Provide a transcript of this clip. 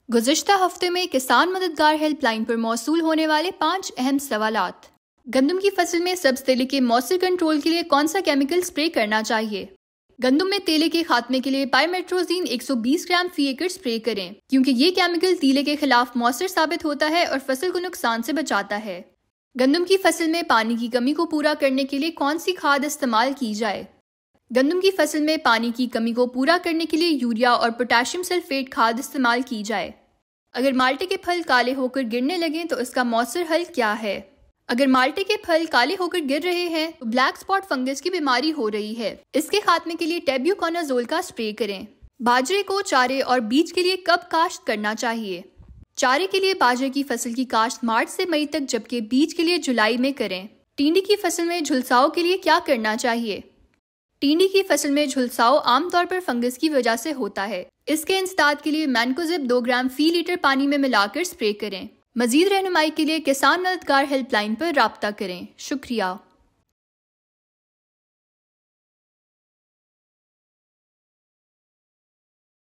गुज़िश्ता हफ्ते में किसान मददगार हेल्पलाइन पर मौसूल होने वाले 5 अहम सवालात। गंदम की फसल में सब्ज तेले के मौसर कंट्रोल के लिए कौन सा केमिकल स्प्रे करना चाहिए? गंदम में तेले के खात्मे के लिए पाइमेट्रोजीन 120 ग्राम फी एकड़ स्प्रे करें, क्योंकि ये केमिकल तीले के खिलाफ मौसर साबित होता है और फसल को नुकसान से बचाता है। गंदम की फसल में पानी की कमी को पूरा करने के लिए कौन सी खाद इस्तेमाल की जाए? गंदम की फसल में पानी की कमी को पूरा करने के लिए यूरिया और पोटेशियम सल्फेट खाद इस्तेमाल की जाए। अगर माल्टे के फल काले होकर गिरने लगें तो इसका मौसर हल क्या है? अगर माल्टे के फल काले होकर गिर रहे हैं तो ब्लैक स्पॉट फंगस की बीमारी हो रही है। इसके खात्मे के लिए टेब्यूकोनाजोल का स्प्रे करें। बाजरे को चारे और बीज के लिए कब काश्त करना चाहिए? चारे के लिए बाजरे की फसल की काश्त मार्च से मई तक, जबकि बीज के लिए जुलाई में करें। टिंडी की फसल में झुलसाओ के लिए क्या करना चाहिए? टिंडी की फसल में झुलसाओ आमतौर पर फंगस की वजह से होता है। इसके इंसदाद के लिए मैनकोजिब 2 ग्राम फी लीटर पानी में मिलाकर स्प्रे करें। मजीद रहनुमाई के लिए किसान मददगार हेल्पलाइन पर राब्ता करें। शुक्रिया।